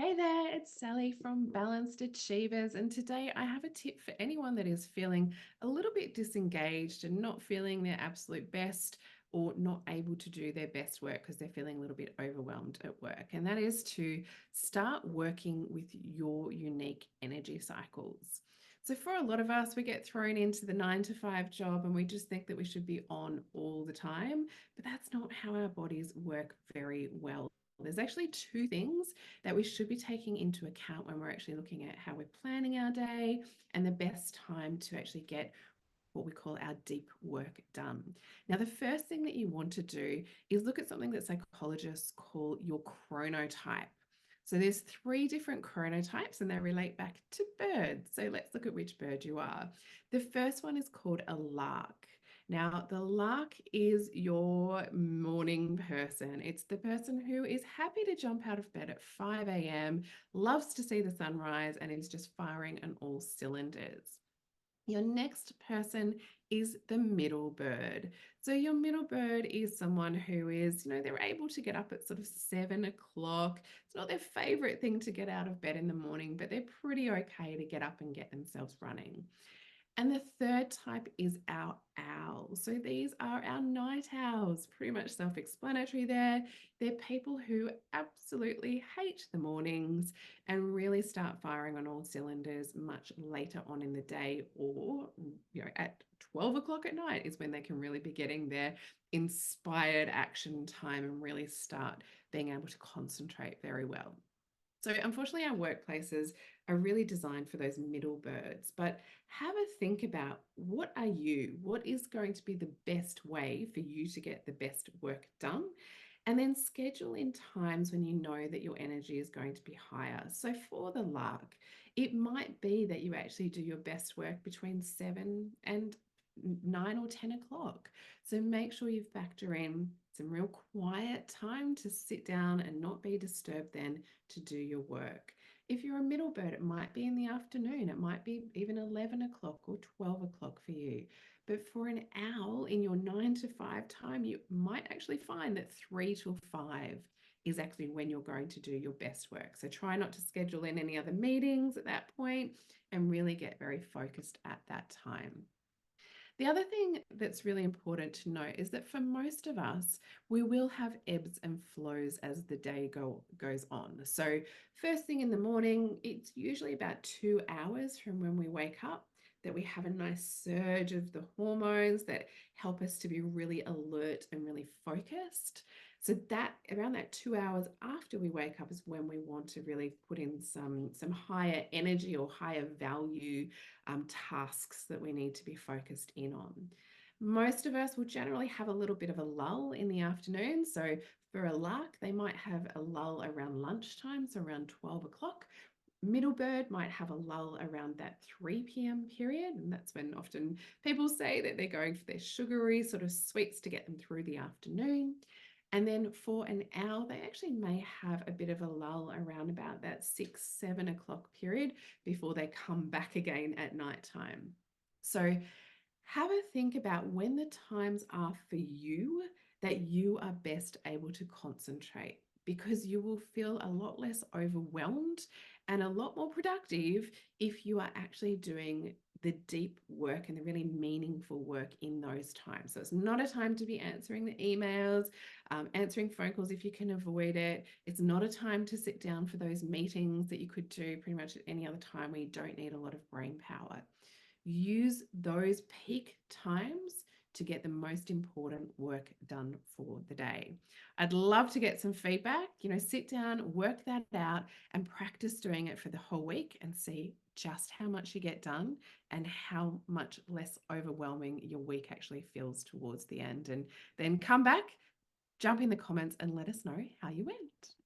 Hey there, it's Sally from Balanced Achievers, and today I have a tip for anyone that is feeling a little bit disengaged and not feeling their absolute best or not able to do their best work because they're feeling a little bit overwhelmed at work. And that is to start working with your unique energy cycles. So, for a lot of us, we get thrown into the 9 to 5 job and we just think that we should be on all the time, but that's not how our bodies work very well. There's actually two things that we should be taking into account when we're actually looking at how we're planning our day and the best time to actually get what we call our deep work done. Now, the first thing that you want to do is look at something that psychologists call your chronotype. So there's 3 different chronotypes and they relate back to birds. So let's look at which bird you are. The first one is called a lark. Now, the lark is your morning person. It's the person who is happy to jump out of bed at 5 a.m., loves to see the sunrise, and is just firing on all cylinders. Your next person is the middle bird. So your middle bird is someone who is, they're able to get up at sort of 7 o'clock. It's not their favorite thing to get out of bed in the morning, but they're pretty okay to get up and get themselves running. And the third type is our owl. So these are our night owls, pretty much self-explanatory there. They're people who absolutely hate the mornings and really start firing on all cylinders much later on in the day, or at 12 o'clock at night is when they can really be getting their inspired action time and really start being able to concentrate very well. So, unfortunately, our workplaces are really designed for those middle birds. But have a think about, what are you? What is going to be the best way for you to get the best work done? And then schedule in times when you know that your energy is going to be higher. So, for the lark, it might be that you actually do your best work between 7 and 9 or 10 o'clock. So make sure you factor in some real quiet time to sit down and not be disturbed then to do your work. If you're a middle bird, it might be in the afternoon. It might be even 11 o'clock or 12 o'clock for you. But for an owl in your 9 to 5 time, you might actually find that 3 to 5 is actually when you're going to do your best work. So try not to schedule in any other meetings at that point and really get very focused at that time. The other thing that's really important to note is that for most of us, we will have ebbs and flows as the day goes on. So, first thing in the morning, it's usually about 2 hours from when we wake up that we have a nice surge of the hormones that help us to be really alert and really focused. So that around that 2 hours after we wake up is when we want to really put in some higher energy or higher value tasks that we need to be focused in on. Most of us will generally have a little bit of a lull in the afternoon. So for a lark, they might have a lull around lunchtime, so around 12 o'clock. Middle bird might have a lull around that 3 p.m. period. And that's when often people say that they're going for their sugary sort of sweets to get them through the afternoon. And then for an owl, they actually may have a bit of a lull around about that 6, 7 o'clock period before they come back again at nighttime. So have a think about when the times are for you that you are best able to concentrate, because you will feel a lot less overwhelmed and a lot more productive if you are actually doing the deep work and the really meaningful work in those times. So it's not a time to be answering the emails, answering phone calls if you can avoid it. It's not a time to sit down for those meetings that you could do pretty much at any other time where you don't need a lot of brain power. Use those peak times to get the most important work done for the day. I'd love to get some feedback. Sit down, work that out, and practice doing it for the whole week and see just how much you get done and how much less overwhelming your week actually feels towards the end. And then come back, jump in the comments, and let us know how you went.